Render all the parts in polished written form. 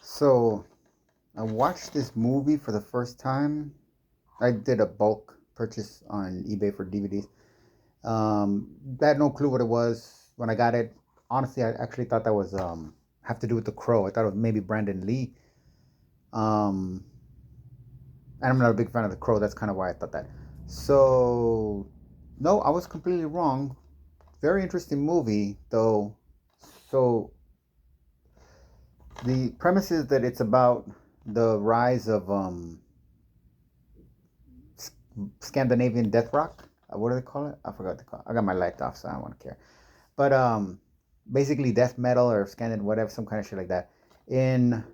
So I watched this movie for the first time. I did a bulk purchase on eBay for DVDs. I had no clue what it was when I got it. Honestly, I actually thought that was have to do with the Crow. I thought it was maybe Brandon Lee. Um, and I'm not a big fan of the Crow. That's kind of why I thought that. So no, I was completely wrong. Very interesting movie, though. So the premise is that it's about the rise of Scandinavian death rock. What do they call it? I forgot what they call it. I got my light off, so I don't want to care. But basically death metal or Scandinavian whatever, some kind of shit like that in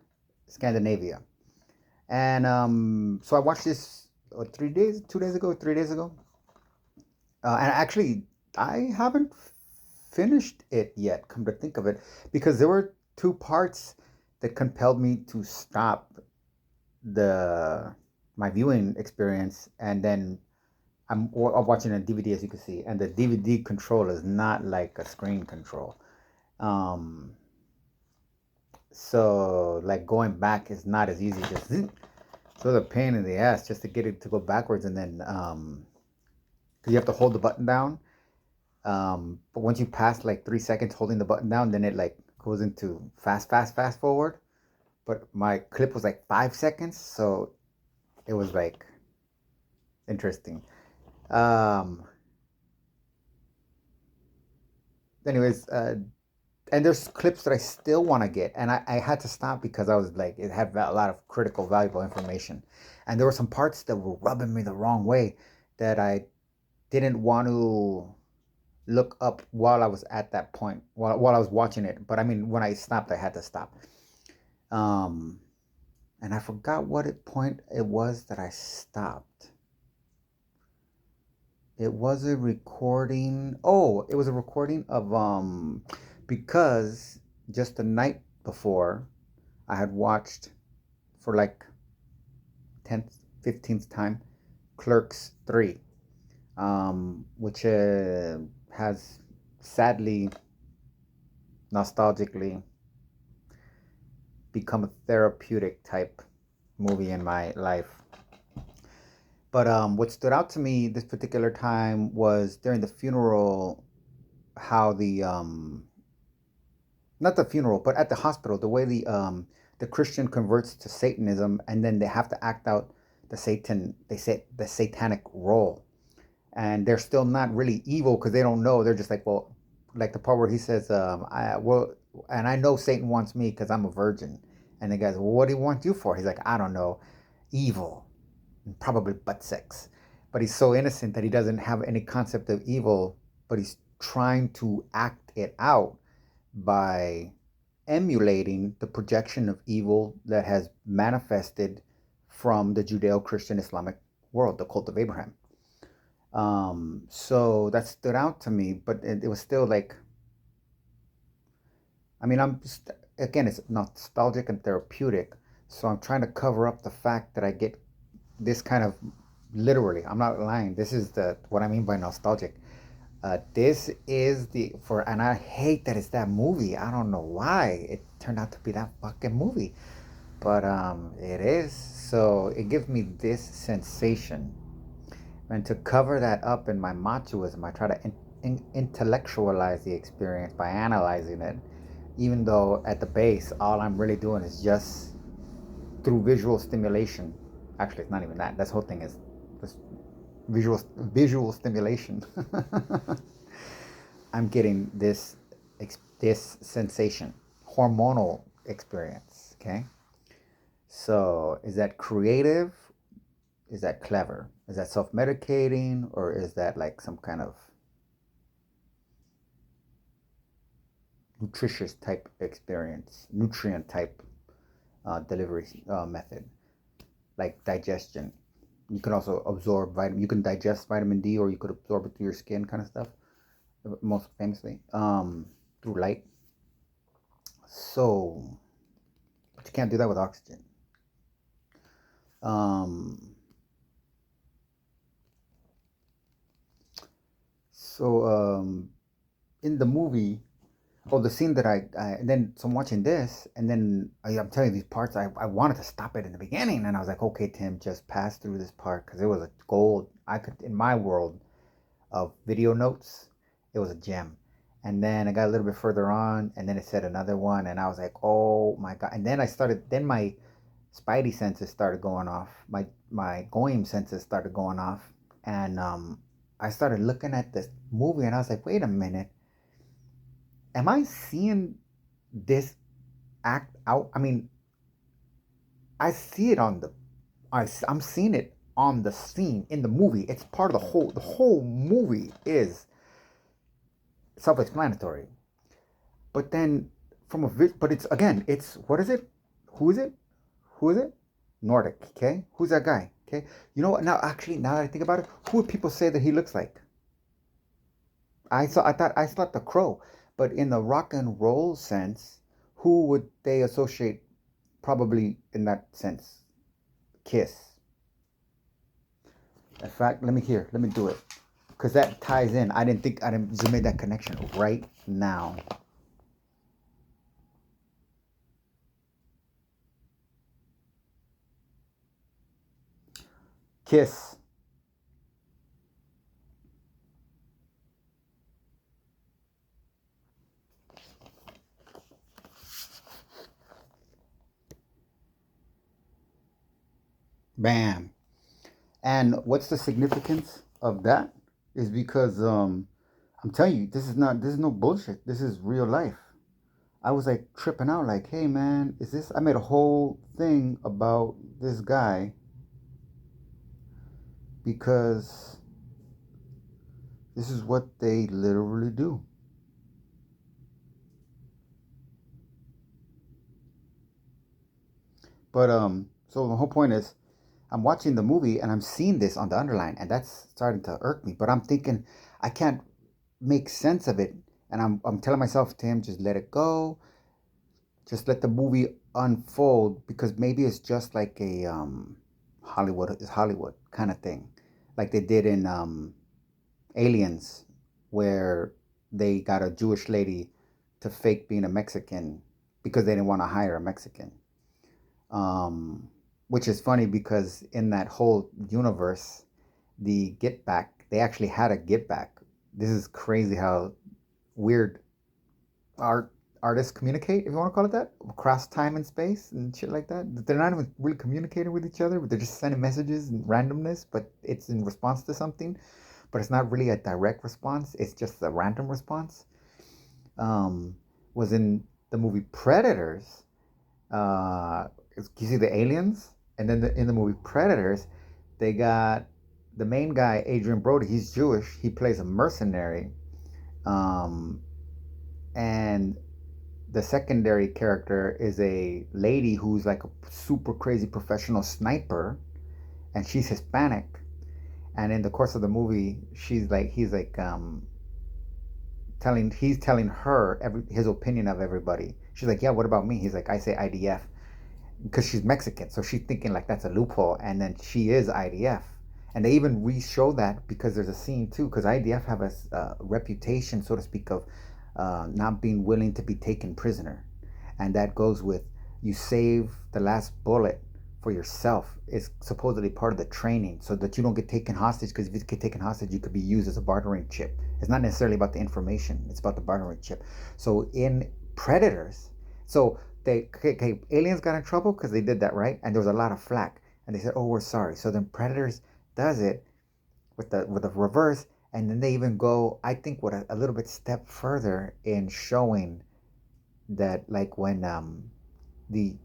Scandinavia. And so I watched this 3 days, 2 days ago, 3 days ago. And actually, I haven't finished it yet. Come to think of it, because there were two parts that compelled me to stop the my viewing experience, and then I'm watching a DVD, as you can see, and the DVD control is not like a screen control. Um, so like going back is not as easy. Just so the pain in the ass just to get it to go backwards, and then because you have to hold the button down. But once you pass like 3 seconds holding the button down, then it like goes into fast forward. But my clip was like 5 seconds, so it was like interesting. Um, anyways, and there's clips that I still want to get, and I had to stop because I was like, it had a lot of critical, valuable information, and there were some parts that were rubbing me the wrong way that I didn't want to look up while I was at that point, while I was watching it. But I mean, when I stopped, I had to stop. Um, and I forgot what point it was that I stopped. It was a recording. Oh, it was a recording of because just the night before I had watched for like 10th, 15th time Clerks 3, which has sadly, nostalgically become a therapeutic type movie in my life. But what stood out to me this particular time was during the funeral, how the not the funeral, but at the hospital, the way the Christian converts to Satanism, and then they have to act out they say the satanic role, and they're still not really evil because they don't know. They're just like, well, like the part where he says, I well, and I know Satan wants me because I'm a virgin, and the guy's, well, what do he want you for? He's like, I don't know, evil, probably butt sex, but he's so innocent that he doesn't have any concept of evil, but he's trying to act it out by emulating the projection of evil that has manifested from the Judeo-Christian Islamic world, the cult of Abraham. So that stood out to me, but it was still like, I mean, again, it's nostalgic and therapeutic, so I'm trying to cover up the fact that I get this kind of literally. I'm not lying. This is the what I mean by nostalgic. This is the for, and I hate that it's that movie. I don't know why it turned out to be that fucking movie, but it is. So it gives me this sensation, and to cover that up in my machoism, I try to intellectualize the experience by analyzing it, even though at the base, all I'm really doing is just through visual stimulation. Actually, it's not even that. This whole thing is just visual stimulation. I'm getting this sensation, hormonal experience. Okay, so is that creative? Is that clever? Is that self-medicating, or is that like some kind of nutritious type experience, nutrient type delivery method, like digestion? You can also absorb vitamin. You can digest vitamin D, or you could absorb it through your skin, kind of stuff. Most famously, through light. So, but you can't do that with oxygen. Um, so in the movie, Oh, the scene that and then so I'm watching this, and then I'm telling you these parts. I wanted to stop it in the beginning, and I was like, okay, Tim, just pass through this part because it was a gold. I could, in my world of video notes, it was a gem. And then I got a little bit further on, and then it said another one, and I was like, oh my god. And then then my spidey senses started going off. My goyim senses started going off, and I started looking at this movie, and I was like, wait a minute, am I seeing this act out? I mean, I see it on the I'm seeing it on the scene in the movie. It's part of the whole movie is self-explanatory. But then but it's again, it's what is it? Who is it? Who is it? Nordic, okay? Who's that guy? Okay? You know what? Now actually now that I think about it, who would people say that he looks like? I thought the crow. But in the rock and roll sense, who would they associate probably in that sense? Kiss. In fact, let me do it. Because that ties in. I didn't just made that connection right now. Kiss. Bam. And what's the significance of that? Is because I'm telling you, this is no bullshit. This is real life. I was like tripping out, like, hey man, is this? I made a whole thing about this guy because this is what they literally do. But so the whole point is, I'm watching the movie and I'm seeing this on the underline, and that's starting to irk me. But I'm thinking I can't make sense of it, and I'm telling myself, Tim, just let it go, just let the movie unfold because maybe it's just like a Hollywood is Hollywood kind of thing, like they did in Aliens, where they got a Jewish lady to fake being a Mexican because they didn't want to hire a Mexican. Um, which is funny because in that whole universe, the Get Back, they actually had a Get Back. This is crazy how weird art artists communicate, if you want to call it that, across time and space and shit like that. They're not even really communicating with each other, but they're just sending messages and randomness, but it's in response to something. But it's not really a direct response. It's just a random response. Um, was in the movie Predators. Uh, you see the aliens, and then in the movie Predators, they got the main guy, Adrian Brody. He's Jewish. He plays a mercenary, um, and the secondary character is a lady who's like a super crazy professional sniper, and she's Hispanic. And in the course of the movie, he's like he's telling her his opinion of everybody. She's like, yeah, what about me? He's like, I say IDF because she's Mexican, so she's thinking like that's a loophole, and then she is IDF. And they even re-show that because there's a scene too, because IDF have a reputation, so to speak, of not being willing to be taken prisoner, and that goes with you save the last bullet for yourself. It's supposedly part of the training so that you don't get taken hostage, because if you get taken hostage you could be used as a bartering chip. It's not necessarily about the information, it's about the bartering chip. So in Predators, so okay, aliens got in trouble because they did that, right? And there was a lot of flack, and they said, oh, we're sorry. So then Predators does it with the reverse, and then they even go, I think, with a little bit step further in showing that, like when the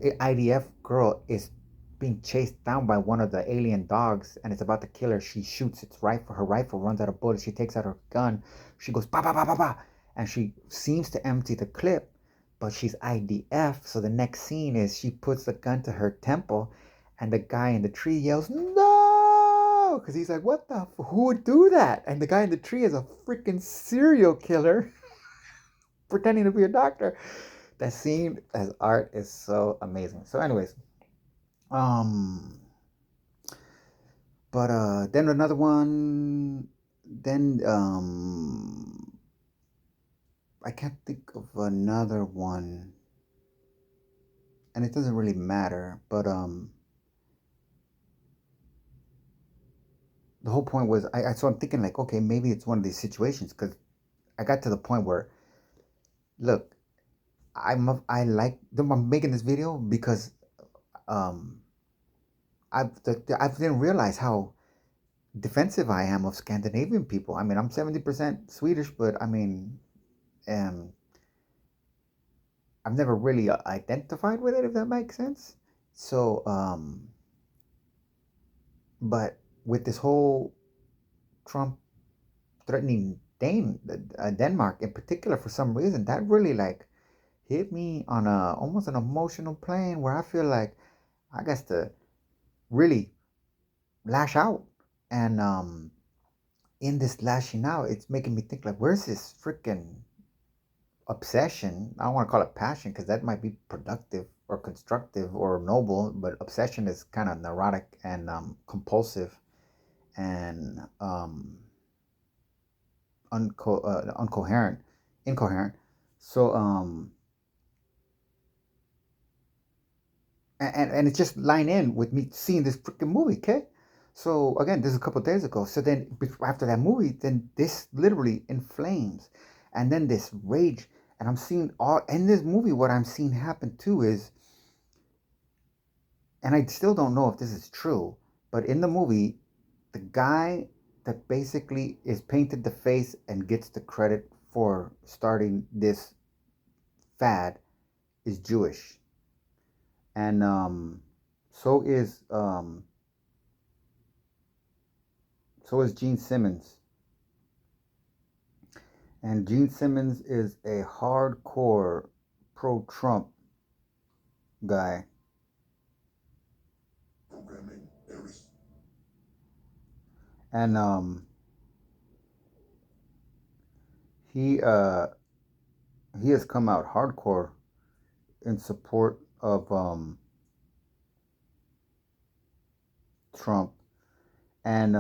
IDF girl is being chased down by one of the alien dogs and it's about to kill her. She shoots its rifle. Her rifle runs out of bullets. She takes out her gun. She goes ba ba ba ba ba, and she seems to empty the clip, but she's IDF. So the next scene is she puts the gun to her temple, and the guy in the tree yells no, because he's like, what the who would do that? And the guy in the tree is a freaking serial killer pretending to be a doctor. That scene as art is so amazing. So, anyways, um, but then another one, then I can't think of another one, and it doesn't really matter. But the whole point was, so I'm thinking like, okay, maybe it's one of these situations because I got to the point where, look, I'm making this video because um I didn't realize how defensive I am of Scandinavian people. I mean, I'm 70% Swedish, but I mean, um, I've never really identified with it, if that makes sense. So, but with this whole Trump threatening Denmark in particular, for some reason, that really like hit me on a almost an emotional plane where I feel like I guess to really lash out. And in this lashing out, it's making me think like, where's this freaking obsession? I don't want to call it passion because that might be productive or constructive or noble, but obsession is kind of neurotic and compulsive and incoherent. So and it's just line in with me seeing this freaking movie, okay? So again, this is a couple of days ago. So then after that movie, then this literally inflames, and then this rage, and I'm seeing all in this movie. What I'm seeing happen too is, and I still don't know if this is true, but in the movie, the guy that basically is painted the face and gets the credit for starting this fad is Jewish, and so is um, so is Gene Simmons. And Gene Simmons is a hardcore pro Trump guy. And he uh, he has come out hardcore in support of Trump and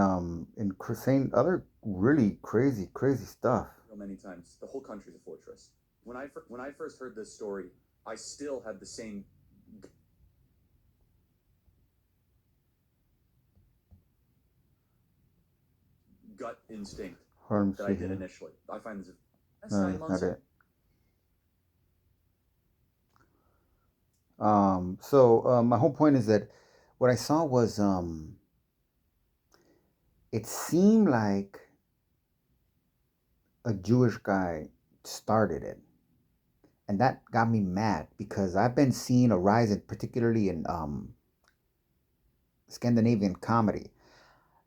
in saying other really crazy stuff. Many times, the whole country's a fortress. When I first heard this story, I still had the same gut instinct that I did initially. I find this. That's No, 9 that's months. not it. So my whole point is that what I saw was it seemed like a Jewish guy started it, and that got me mad because I've been seeing a rise, particularly in Scandinavian comedy.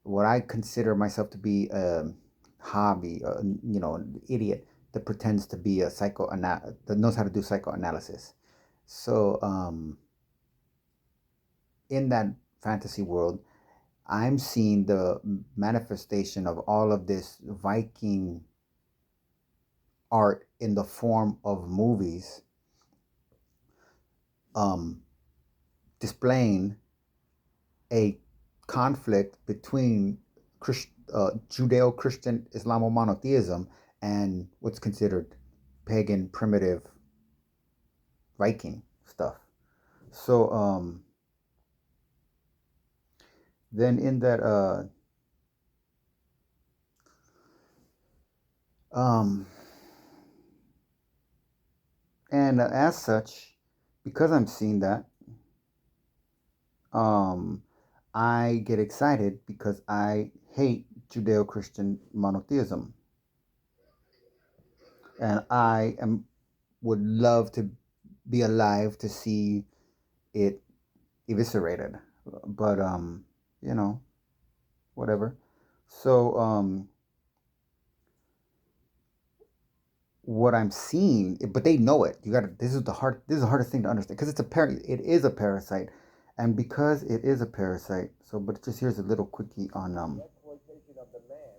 What I consider myself to be a hobby, an idiot that pretends to be a that knows how to do psychoanalysis. So in that fantasy world, I'm seeing the manifestation of all of this Viking art in the form of movies, um, displaying a conflict between Judeo-Christian Islamo monotheism and what's considered pagan primitive Viking stuff. So then in that um, and as such, because I'm seeing that, um, I get excited because I hate Judeo-Christian monotheism, and would love to be alive to see it eviscerated. But you know, whatever. So what I'm seeing, but they know it. You got to. This is the hardest thing to understand because it is a parasite, and because it is a parasite. So, but just here's a little quickie on exploitation of the man.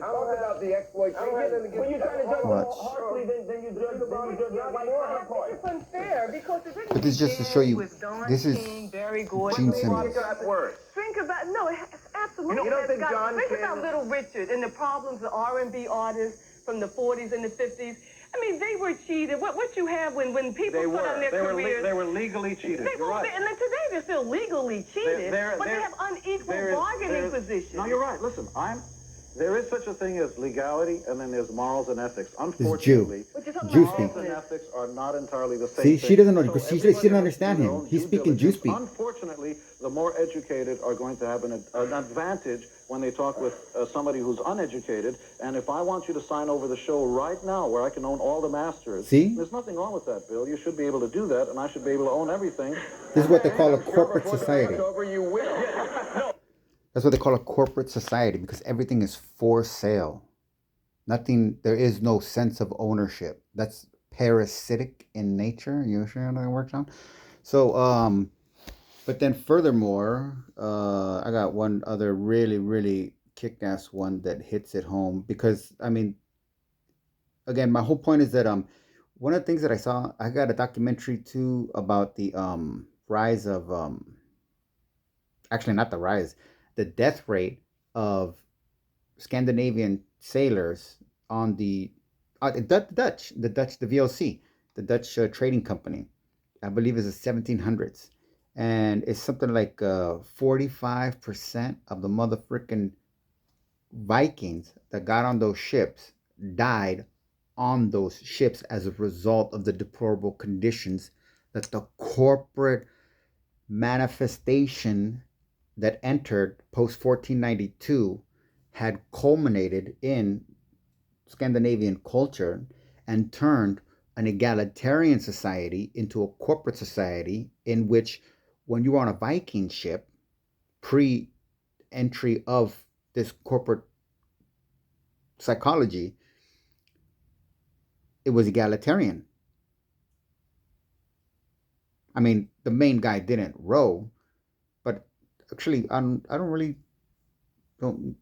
Talk about the exploitation. When you're trying to judge more harshly than you judge your white counterpart. It's unfair because it really but this is just to show you. with Don This is King, Barry Gordy. Gene Simmons. Think about absolutely. You don't think Scott, John think King about Little Richard and the problems of R&B artists from the 40s and the 50s. I mean, they were cheated. What you have when people put on their careers. They were legally cheated. You're right. And then today they're still legally cheated, but they have unequal bargaining positions. No, you're right. Listen, there is such a thing as legality, and then there's morals and ethics. This is Unfortunately, Jew morals speak. and ethics are not entirely the same See, thing. she doesn't know. So She everybody doesn't has understand to do their him. own He's due speaking Jew diligence. speak. Unfortunately, the more educated are going to have an advantage when they talk with somebody who's uneducated. And if I want you to sign over the show right now, where I can own all the masters, See? there's nothing wrong with that, Bill. You should be able to do that, and I should be able to own everything. This is what they call a corporate society. Over, you will. That's what they call a corporate society, because everything is for sale. Nothing, there is no sense of ownership. That's parasitic in nature. You sure how that works out? So, but then furthermore, I got one other really, really kick-ass one that hits it home, because, I mean, again, my whole point is that one of the things that I saw, I got a documentary too about the rise of actually not the rise, the death rate of Scandinavian sailors on the Dutch, the VOC, the Dutch trading company. I believe it's the 1700s, and it's something like 45% of the motherfucking Vikings that got on those ships died on those ships as a result of the deplorable conditions that the corporate manifestation that entered post 1492 had culminated in Scandinavian culture and turned an egalitarian society into a corporate society, in which when you were on a Viking ship pre-entry of this corporate psychology, it was egalitarian. I mean, the main guy didn't row, but actually, I don't really don't.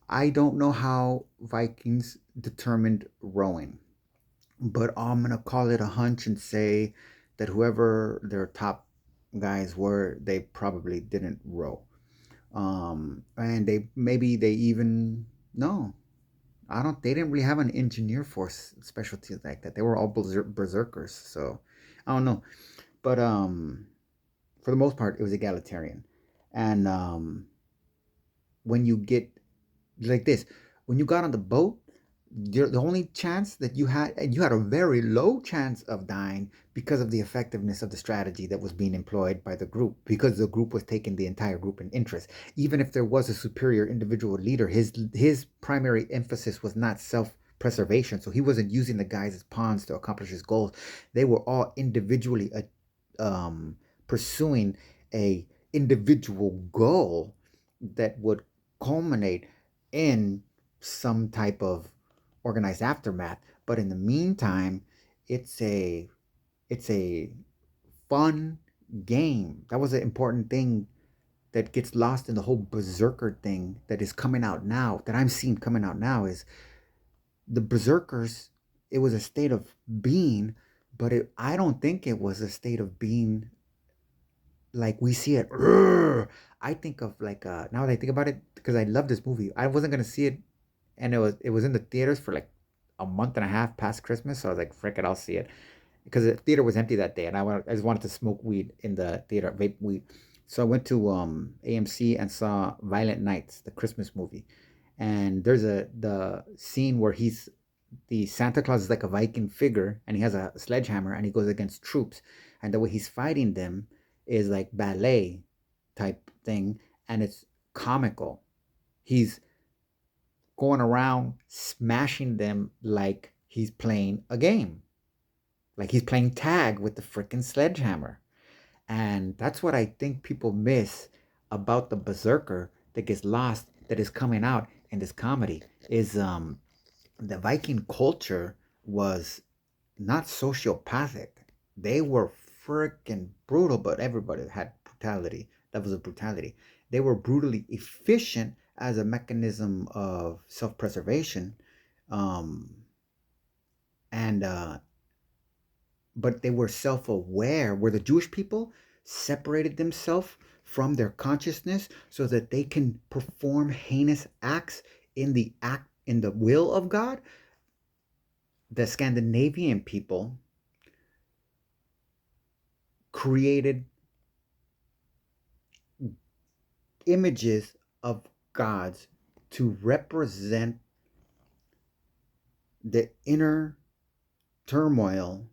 I don't know how Vikings determined rowing, but I'm gonna call it a hunch and say that whoever their top guys were, they probably didn't row. And they even no, I don't. They didn't really have an engineer force specialty like that. They were all berserkers. So I don't know, but for the most part, it was egalitarian. And when you get like this, when you got on the boat, the only chance that you had, and you had a very low chance of dying because of the effectiveness of the strategy that was being employed by the group, because the group was taking the entire group in interest. Even if there was a superior individual leader, his primary emphasis was not self-preservation, so he wasn't using the guys as pawns to accomplish his goals. They were all individually pursuing a individual goal that would culminate in some type of organized aftermath. But in the meantime, it's a fun game. That was an important thing that gets lost in the whole berserker thing that is coming out now, that I'm seeing coming out now, is the berserkers. It was a state of being, but I don't think it was a state of being like we see it. I think of like now that I think about it, because I love this movie. I wasn't gonna see it, and it was in the theaters for like a month and a half past Christmas. So I was like, frick it, I'll see it, because the theater was empty that day, and I just wanted to smoke weed in the theater, vape weed. So I went to AMC and saw Violent Nights, the Christmas movie, and there's the scene where the Santa Claus is like a Viking figure, and he has a sledgehammer, and he goes against troops, and the way he's fighting them is like ballet type thing, and it's comical. He's going around smashing them like he's playing a game, like he's playing tag with the freaking sledgehammer. And that's what I think people miss about the berserker that gets lost, that is coming out in this comedy, is the Viking culture was not sociopathic. They were freaking brutal, but everybody had brutality. That was a brutality. They were brutally efficient as a mechanism of self-preservation, um, and but they were self-aware. Where the Jewish people separated themselves from their consciousness so that they can perform heinous acts in the will of God, the Scandinavian people created images of gods to represent the inner turmoil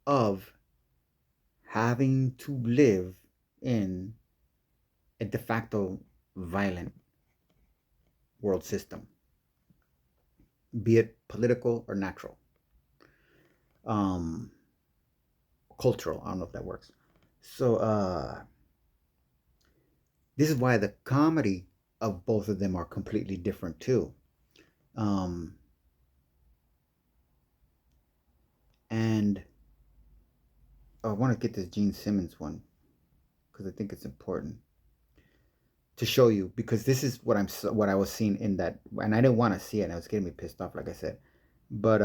of having to live in a de facto violent world system, be it political or natural, um, cultural. I don't know if that works. So this is why the comedy of both of them are completely different too. Um, and I want to get this Gene Simmons one because I think it's important to show you, because this is what I was seeing in that, and I didn't want to see it and it was getting me pissed off, like I said. But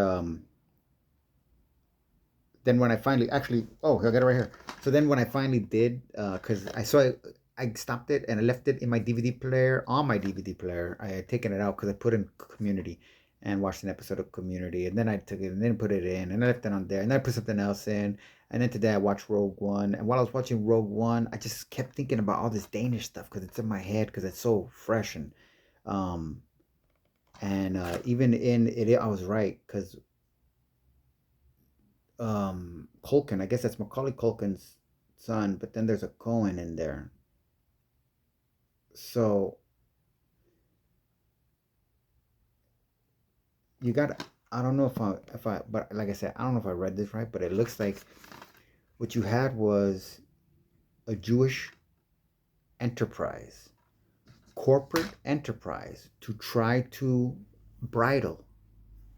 then when I finally I got it right here. So then when I finally did, because I stopped it and I left it in my DVD player. On my DVD player, I had taken it out because I put in Community and watched an episode of Community, and then I took it and then put it in, and I left it on there, and then I put something else in, and then today I watched Rogue One, and while I was watching Rogue One, I just kept thinking about all this Danish stuff because it's in my head because it's so fresh, um and even in it, I was right because Culkin, I guess that's Macaulay Culkin's son, but then there's a Cohen in there. So you got, I don't know if I but like I said, I don't know if I read this right, but it looks like what you had was a Jewish enterprise, corporate enterprise to try to bridle.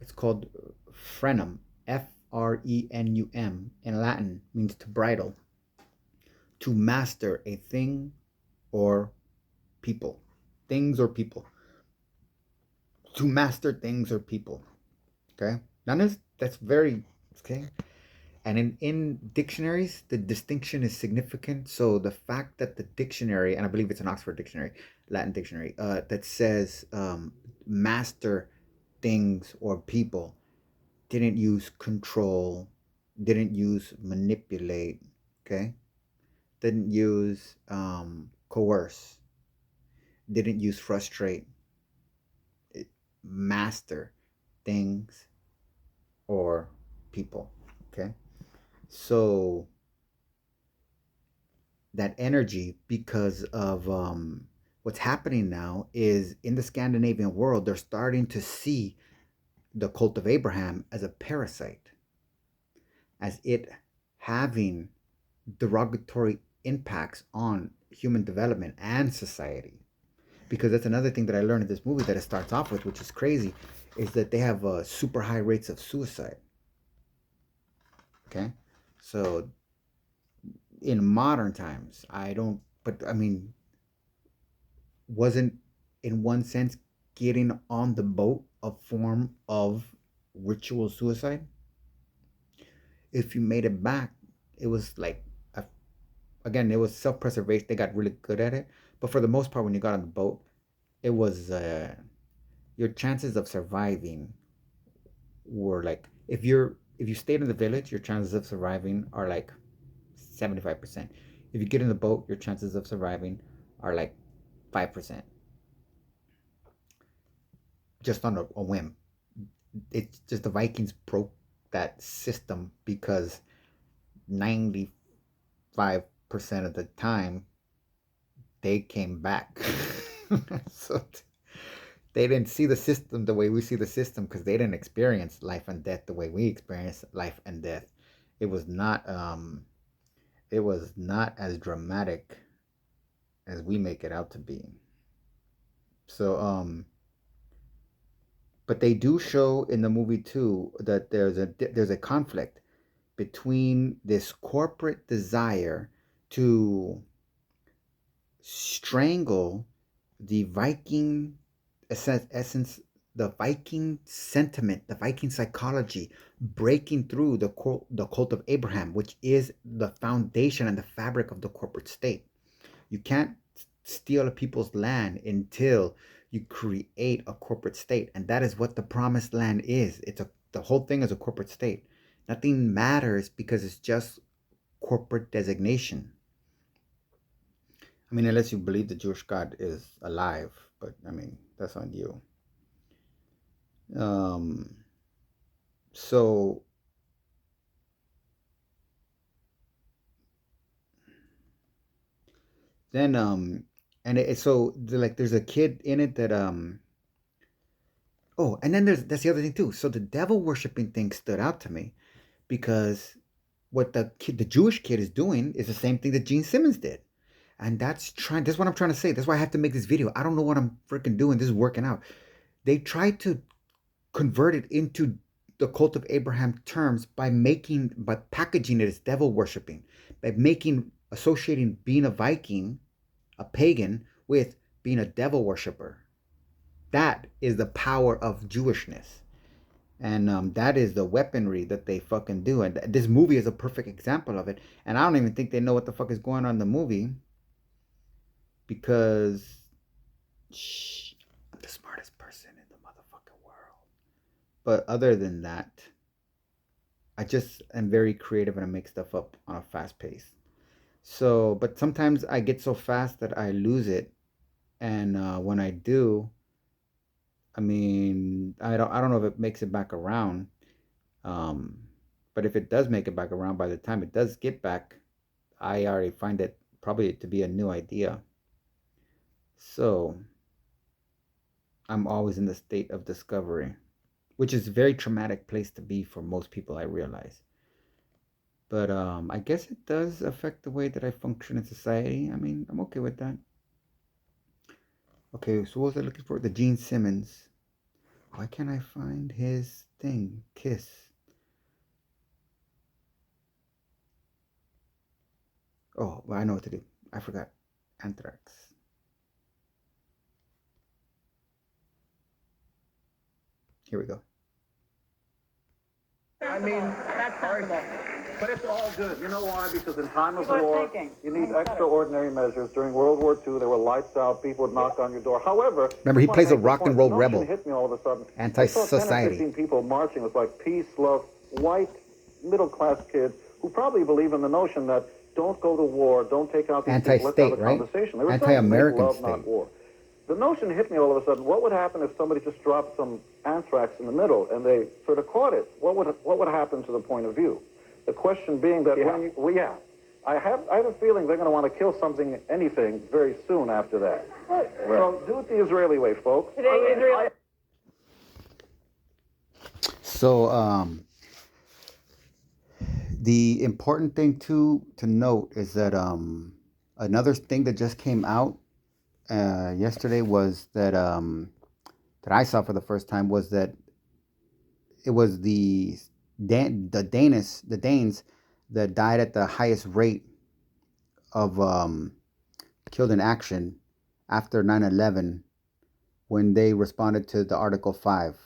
It's called frenum, Frenum in Latin, means to bridle, to master a thing or people, things or people, to master things or people. Okay, that's very okay. And in dictionaries, the distinction is significant. So the fact that the dictionary, and I believe it's an Oxford dictionary, Latin dictionary, that says master things or people, didn't use control, didn't use manipulate, okay, didn't use coerce, didn't use frustrate, master things or people, okay. So that energy, because of what's happening now, is in the Scandinavian world, they're starting to see the cult of Abraham as a parasite, as it having derogatory impacts on human development and society. Because that's another thing that I learned in this movie that it starts off with, which is crazy, is that they have super high rates of suicide. Okay, so in modern times, I don't, but I mean, wasn't in one sense getting on the boat a form of ritual suicide? If you made it back, it was like, again, it was self-preservation. They got really good at it, but for the most part, when you got on the boat, it was your chances of surviving were like, if you stayed in the village, your chances of surviving are like 75%. If you get in the boat, your chances of surviving are like 5%. Just on a whim. It's just the Vikings broke that system because 95% of the time they came back. So they didn't see the system the way we see the system because they didn't experience life and death the way we experience life and death. It was not as dramatic as we make it out to be. So but they do show in the movie too that there's a conflict between this corporate desire to strangle the Viking essence, the Viking sentiment, the Viking psychology, breaking through the cult of Abraham, which is the foundation and the fabric of the corporate state. You can't steal a people's land until you create a corporate state. And that is what the promised land is. The whole thing is a corporate state. Nothing matters because it's just corporate designation. I mean, unless you believe the Jewish God is alive, but I mean, that's on you. So then, like there's a kid in it that oh, and then that's the other thing too. So the devil worshiping thing stood out to me because what the Jewish kid is doing is the same thing that Gene Simmons did. And that's what I'm trying to say. That's why I have to make this video. I don't know what I'm freaking doing. This is working out. They tried to convert it into the cult of Abraham terms by packaging it as devil worshiping, by associating being a Viking, a pagan, with being a devil worshiper. That is the power of Jewishness. And that is the weaponry that they fucking do. And this movie is a perfect example of it. And I don't even think they know what the fuck is going on in the movie. Because I'm the smartest person in the motherfucking world. But other than that, I just am very creative and I make stuff up on a fast pace. So, but sometimes I get so fast that I lose it. And when I do, I mean, I don't know if it makes it back around. But if it does make it back around, by the time it does get back, I already find it probably to be a new idea. So I'm always in the state of discovery, which is a very traumatic place to be for most people, I realize. But I guess it does affect the way that I function in society. I mean, I'm okay with that. Okay, so what was I looking for? The Gene Simmons. Why can't I find his thing? Kiss. Oh, well, I know what to do. I forgot. Anthrax. Here we go. I mean, that's horrible. But it's all good. You know why? Because in time of war, you need extraordinary measures. During World War II, there were lights out. People would knock on your door. However, remember, he plays a rock and roll rebel. Hit me all of a sudden. Anti-society. 10 or 15 people marching with like peace, love, white, middle-class kids who probably believe in the notion that don't go to war, don't take out these people, let's have a conversation. Right? Anti-American love, state. not war. The notion hit me all of a sudden. What would happen if somebody just dropped some anthrax in the middle and they sort of caught it? What would happen to the point of view? The question being that I have a feeling they're going to want to kill anything very soon after that. Right. So do it the Israeli way, folks. So the important thing to note is that another thing that just came out yesterday was that that I saw for the first time was that it was the Danes that died at the highest rate of killed in action after 9/11 when they responded to the Article 5.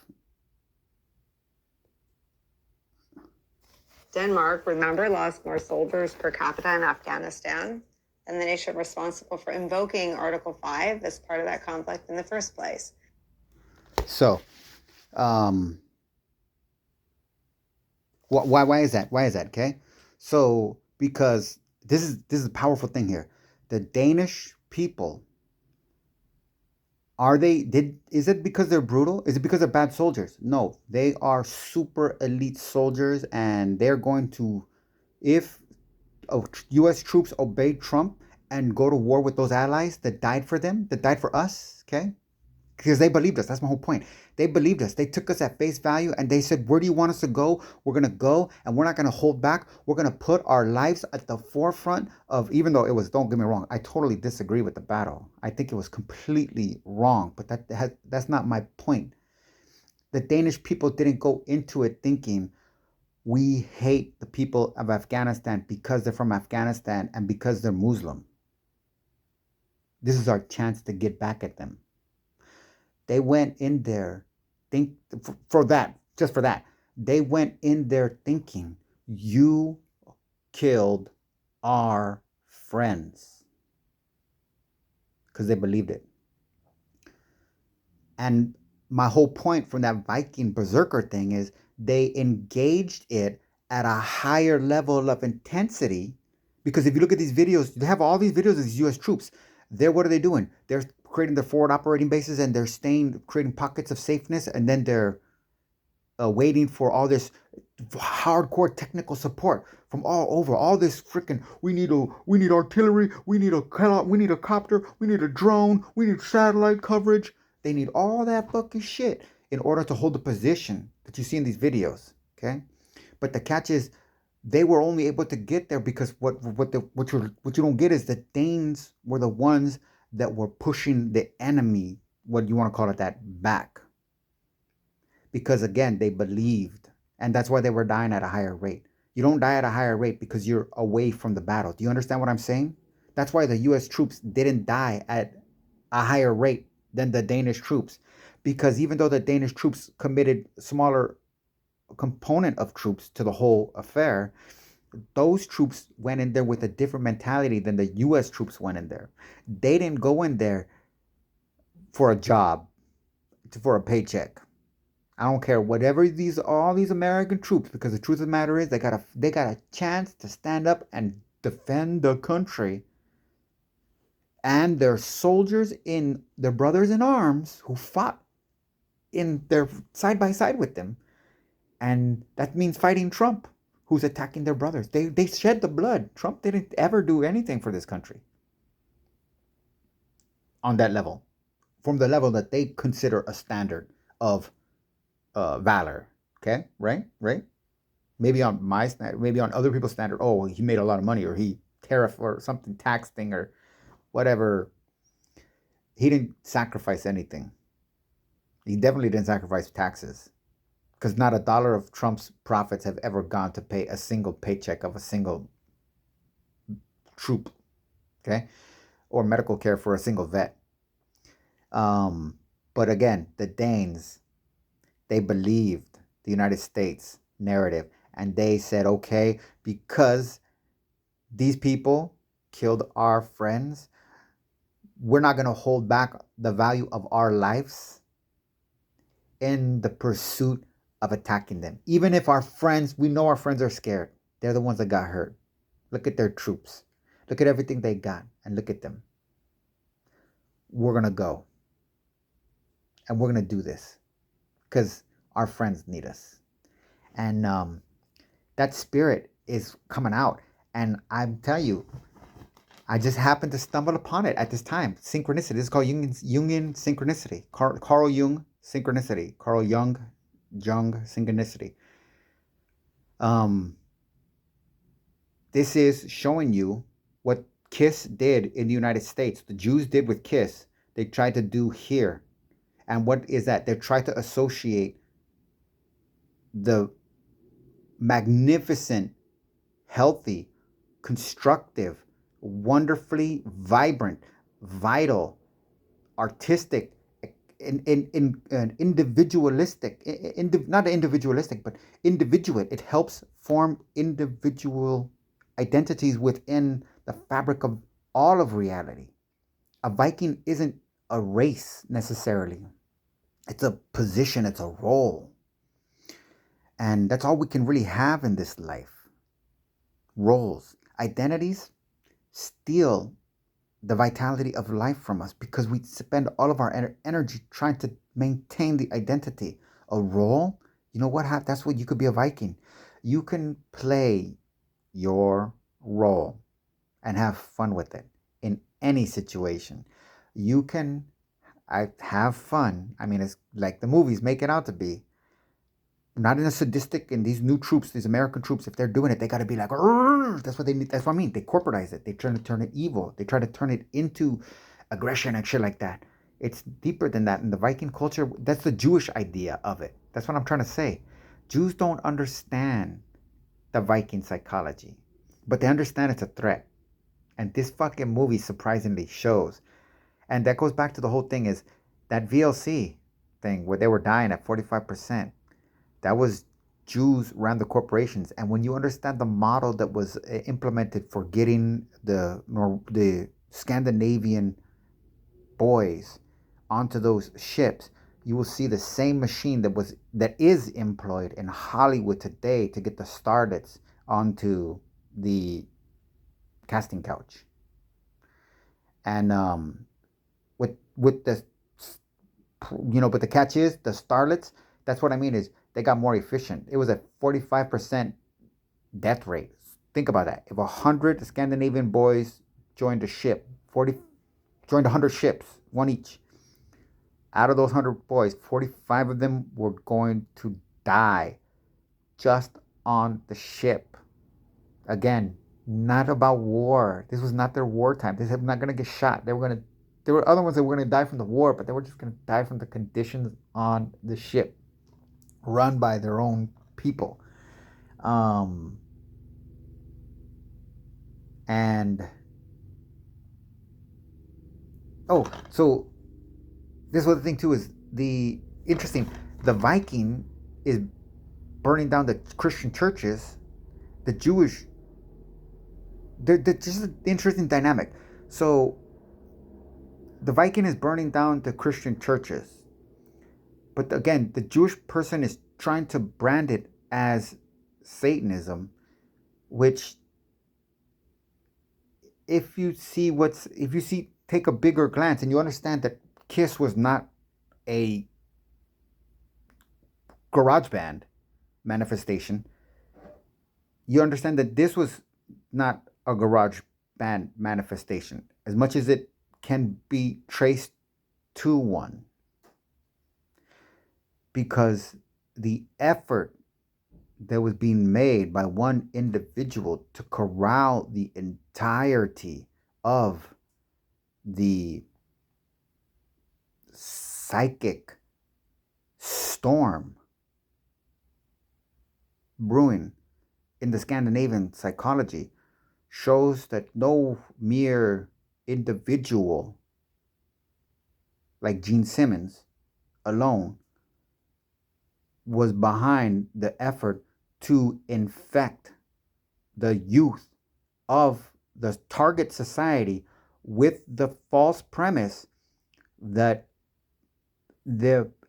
Denmark, remember, lost more soldiers per capita in Afghanistan than the nation responsible for invoking Article 5 as part of that conflict in the first place. So, why is that? Why is that? Okay, so because this is a powerful thing here. The Danish people, is it because they're brutal? Is it because they're bad soldiers? No, they are super elite soldiers, and they're going to, if U.S. troops obey Trump and go to war with those allies that died for them, that died for us, okay? Because they believed us. That's my whole point. They believed us. They took us at face value and they said, where do you want us to go? We're going to go and we're not going to hold back. We're going to put our lives at the forefront of, even though it was, don't get me wrong, I totally disagree with the battle. I think it was completely wrong, but that's not my point. The Danish people didn't go into it thinking, we hate the people of Afghanistan because they're from Afghanistan and because they're Muslim. This is our chance to get back at them. They went in there, for that. They went in there thinking, you killed our friends. Because they believed it. And my whole point from that Viking berserker thing is they engaged it at a higher level of intensity. Because if you look at these videos, they have all these videos of these U.S. troops. What are they doing? They're creating their forward operating bases, and they're creating pockets of safeness, and then they're waiting for all this hardcore technical support from all over. All this freaking we need artillery, we need a copter, we need a drone, we need satellite coverage. They need all that fucking shit in order to hold the position that you see in these videos. Okay, but the catch is they were only able to get there because what you don't get is the Danes were the ones that were pushing the enemy, what you want to call it, that back. Because again, they believed, and that's why they were dying at a higher rate. You don't die at a higher rate because you're away from the battle. Do you understand what I'm saying? That's why the US troops didn't die at a higher rate than the Danish troops. Because even though the Danish troops committed smaller component of troops to the whole affair, those troops went in there with a different mentality than the US troops went in there. They didn't go in there for a job, for a paycheck. I don't care whatever all these American troops, because the truth of the matter is they got a chance to stand up and defend the country. And their soldiers their brothers in arms who fought in their side by side with them. And that means fighting Trump, who's attacking their brothers. They shed the blood. Trump didn't ever do anything for this country on that level, from the level that they consider a standard of valor. Okay, right. Maybe on my standard, maybe on other people's standard. Oh, he made a lot of money, or he tariff or something, tax thing, or whatever. He didn't sacrifice anything. He definitely didn't sacrifice taxes, because not a dollar of Trump's profits have ever gone to pay a single paycheck of a single troop, okay, or medical care for a single vet. But again, the Danes, they believed the United States narrative, and they said, okay, because these people killed our friends, we're not going to hold back the value of our lives in the pursuit of attacking them. Even if we know our friends are scared. They're the ones that got hurt. Look at their troops. Look at everything they got, and look at them. We're going to go. And we're going to do this because our friends need us. And that spirit is coming out. And I'm telling you, I just happened to stumble upon it at this time. Synchronicity. This is called Jungian synchronicity. Carl Jung synchronicity. Carl Jung synchronicity. This is showing you what KISS did in the United States. The Jews did with KISS. They tried to do here. And what is that? They tried to associate the magnificent, healthy, constructive, wonderfully vibrant, vital, artistic, individualistic, not individualistic, but individual. It helps form individual identities within the fabric of all of reality. A Viking isn't a race necessarily. It's a position, it's a role. And that's all we can really have in this life. Roles. Identities steal the vitality of life from us because we spend all of our energy trying to maintain the identity. A role, you know what? That's what you could be a Viking. You can play your role and have fun with it in any situation. You can have fun. I mean, it's like the movies make it out to be. Not in a sadistic, and these new troops, these American troops, if they're doing it, they got to be like, that's what they need. That's what I mean. They corporatize it. They try to turn it evil. They try to turn it into aggression and shit like that. It's deeper than that. In the Viking culture, that's the Jewish idea of it. That's what I'm trying to say. Jews don't understand the Viking psychology, but they understand it's a threat. And this fucking movie surprisingly shows. And that goes back to the whole thing is that VLC thing where they were dying at 45%. That was Jews ran the corporations. And when you understand the model that was implemented for getting the Scandinavian boys onto those ships, you will see the same machine that is employed in Hollywood today to get the starlets onto the casting couch. And with the but the catch is the starlets. That's what I mean is they got more efficient. It was a 45% death rate. Think about that. If 100 Scandinavian boys joined a ship, 40 joined 100 ships, one each. Out of those 100 boys, 45 of them were going to die just on the ship. Again, not about war. This was not their wartime. They said not going to get shot. There were other ones that were going to die from the war, but they were just going to die from the conditions on the ship, run by their own people. And so this was the thing too is the interesting. The Viking is burning down the Christian churches. The Jewish, they're just an interesting dynamic. So the Viking is burning down the Christian churches, but again, the Jewish person is trying to brand it as Satanism, which if you take a bigger glance and you understand that Kiss was not a garage band manifestation, you understand that this was not a garage band manifestation as much as it can be traced to one, because the effort that was being made by one individual to corral the entirety of the psychic storm brewing in the Scandinavian psychology shows that no mere individual like Gene Simmons alone was behind the effort to infect the youth of the target society with the false premise that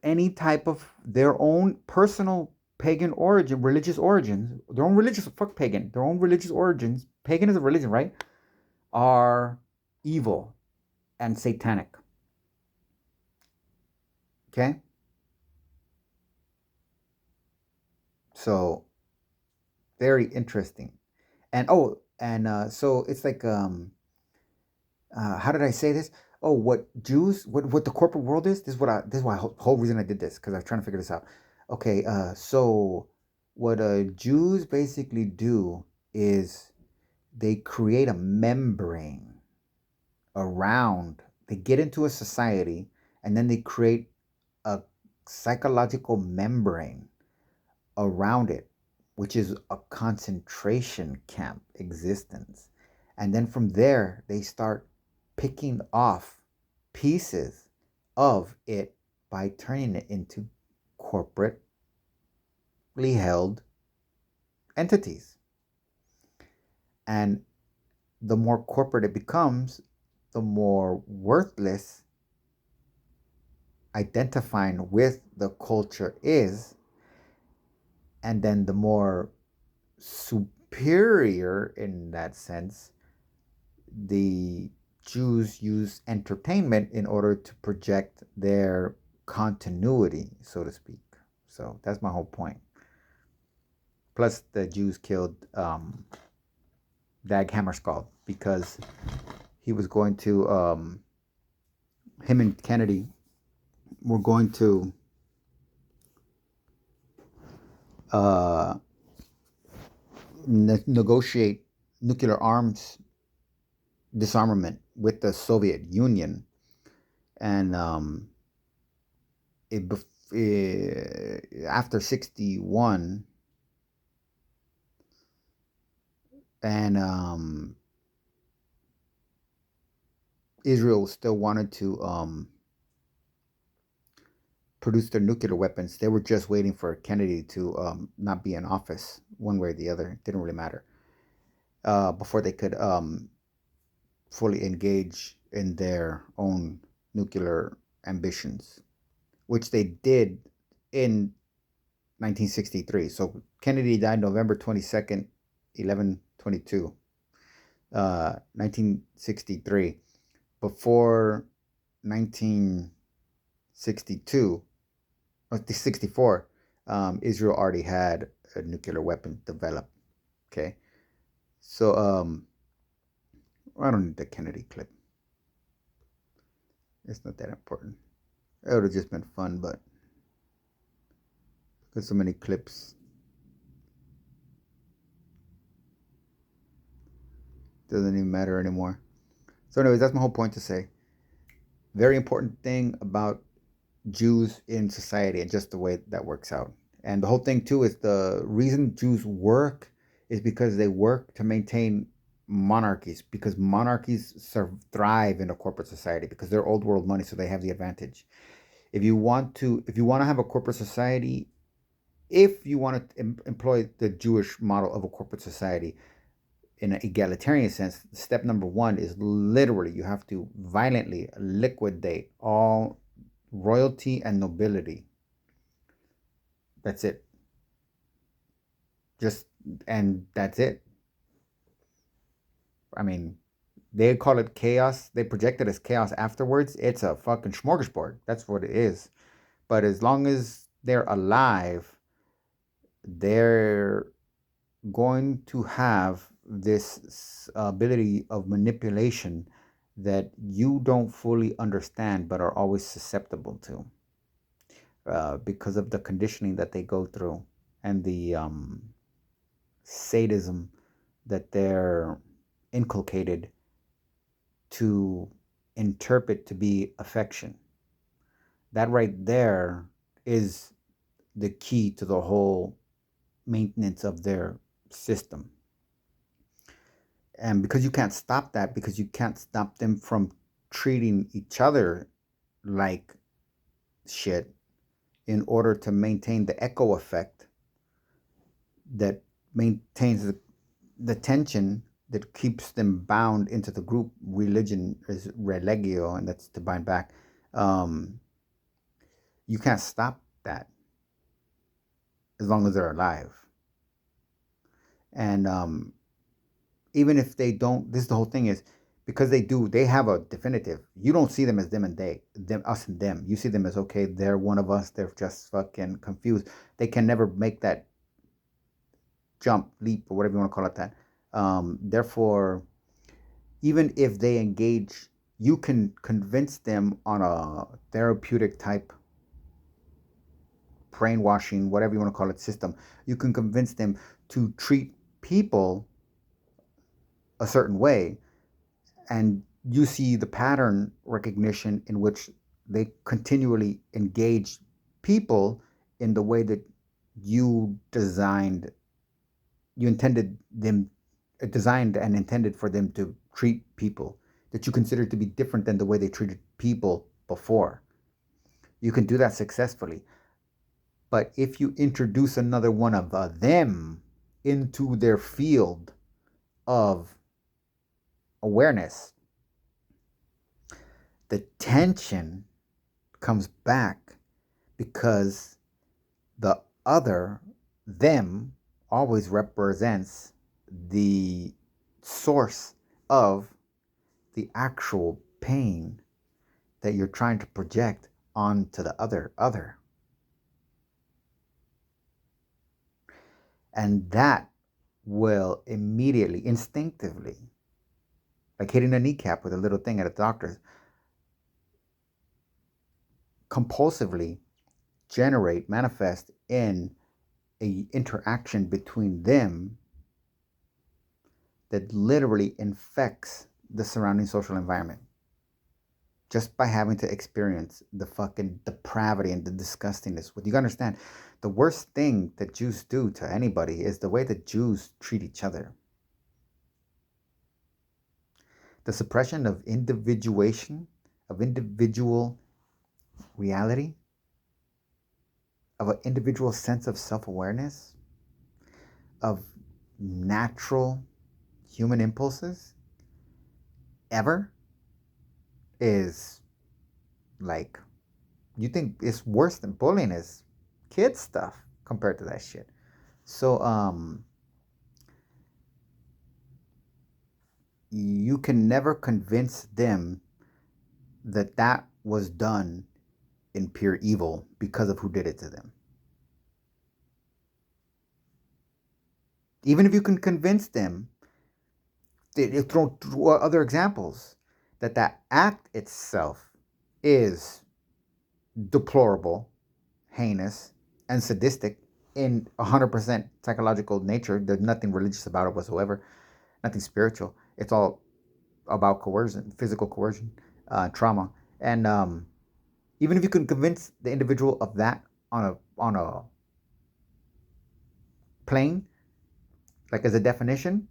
any type of their own personal pagan origin, religious origins, their own religious origins, pagan is a religion, right? Are evil and satanic. Okay? So very interesting. And so it's like how did I say this? Oh, what the corporate world is? This is why whole reason I did this, because I was trying to figure this out. Okay, so what Jews basically do is they create a membrane around. They get into a society and then they create a psychological membrane around it, which is a concentration camp existence. And then from there, they start picking off pieces of it by turning it into corporately held entities. And the more corporate it becomes, the more worthless identifying with the culture is. And then the more superior in that sense, the Jews use entertainment in order to project their continuity, so to speak. So that's my whole point. Plus, the Jews killed Dag Hammarskjöld because he was going to, him and Kennedy were going to negotiate nuclear arms disarmament with the Soviet Union, and after 61, and Israel still wanted to produce their nuclear weapons. They were just waiting for Kennedy to not be in office, one way or the other. It didn't really matter, before they could fully engage in their own nuclear ambitions. which they did in 1963. So Kennedy died November 22nd, 1122, 1963. Before 1962, or 64, Israel already had a nuclear weapon developed. Okay. So, I don't need the Kennedy clip. It's not that important. It would have just been fun, but there's so many clips. Doesn't even matter anymore. So anyways, that's my whole point to say. Very important thing about Jews in society and just the way that works out. And the whole thing too is the reason Jews work is because they work to maintain monarchies, because monarchies thrive in a corporate society because they're old world money, so they have the advantage. If you want to have a corporate society, if you want to employ the Jewish model of a corporate society in an egalitarian sense, step number one is literally you have to violently liquidate all royalty and nobility. That's it. And that's it. I mean, they call it chaos. They project it as chaos afterwards. It's a fucking smorgasbord. That's what it is. But as long as they're alive, they're going to have this ability of manipulation that you don't fully understand but are always susceptible to because of the conditioning that they go through and the sadism that they're inculcated to interpret to be affection. That right there is the key to the whole maintenance of their system. And because you can't stop that, because you can't stop them from treating each other like shit in order to maintain the echo effect that maintains the tension that keeps them bound into the group. Religion is religio, and that's to bind back. You can't stop that as long as they're alive. And even if they don't, this is the whole thing is because they have a definitive. You don't see them as them and us and them. You see them as, okay, they're one of us. They're just fucking confused. They can never make that jump, leap, or whatever you want to call it that. Therefore, even if they engage, you can convince them on a therapeutic type brainwashing, whatever you want to call it, system. You can convince them to treat people a certain way, and you see the pattern recognition in which they continually engage people in the way that you designed and intended for them to treat people, that you consider to be different than the way they treated people before. You can do that successfully. But if you introduce another one of them into their field of awareness, the tension comes back because the other, them, always represents the source of the actual pain that you're trying to project onto the other. And that will immediately, instinctively, like hitting a kneecap with a little thing at a doctor's, compulsively manifest in a interaction between them that literally infects the surrounding social environment just by having to experience the fucking depravity and the disgustingness. What you gotta understand, the worst thing that Jews do to anybody is the way that Jews treat each other. The suppression of individuation, of individual reality, of an individual sense of self-awareness, of natural human impulses, ever, is like you think it's worse than bullying is kid stuff compared to that shit. So you can never convince them that that was done in pure evil because of who did it to them. Even if you can convince them, you throw other examples, that that act itself is deplorable, heinous, and sadistic in 100% psychological nature. There's nothing religious about it whatsoever, nothing spiritual. It's all about coercion, physical coercion, trauma. And even if you can convince the individual of that on a plane, like as a definition,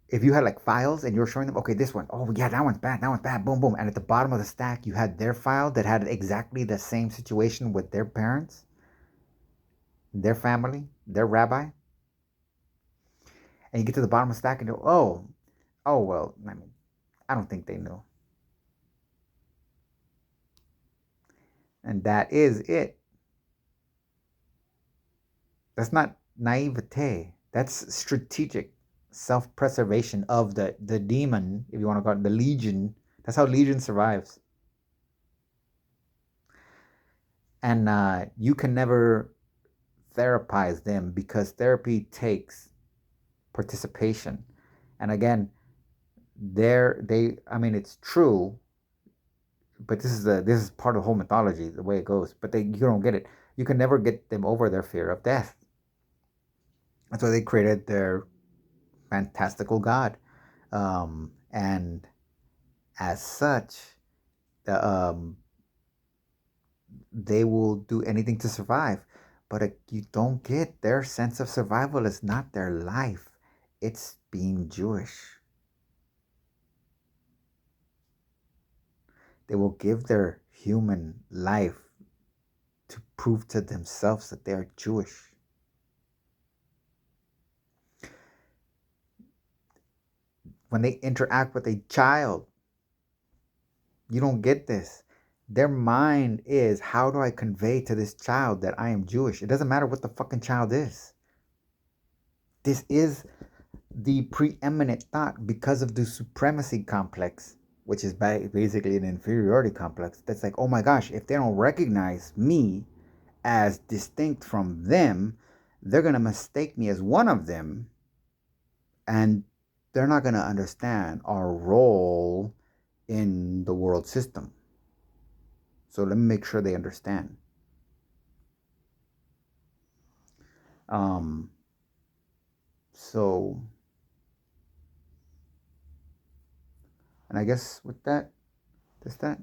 if you had like files and you were showing them, okay, this one, oh yeah, that one's bad, boom, boom. And at the bottom of the stack, you had their file that had exactly the same situation with their parents, their family, their rabbi. And you get to the bottom of the stack and you go, oh, well, I mean, I don't think they knew. And that is it. That's not naivete. That's strategic self-preservation of the demon, if you want to call it the legion. That's how legion survives. And you can never therapize them because therapy takes participation. And again, I mean, it's true, but this is part of the whole mythology, the way it goes. But you don't get it. You can never get them over their fear of death. That's why they created their fantastical god, and as such, they will do anything to survive. But you don't get their sense of survival is not their life; it's being Jewish. They will give their human life to prove to themselves that they are Jewish. When they interact with a child, you don't get this. Their mind is, how do I convey to this child that I am Jewish? It doesn't matter what the fucking child is. This is the preeminent thought because of the supremacy complex, which is basically an inferiority complex. That's like, oh my gosh, if they don't recognize me as distinct from them, they're going to mistake me as one of them, and they're not going to understand our role in the world system. So let me make sure they understand. So, and I guess with that, that's that.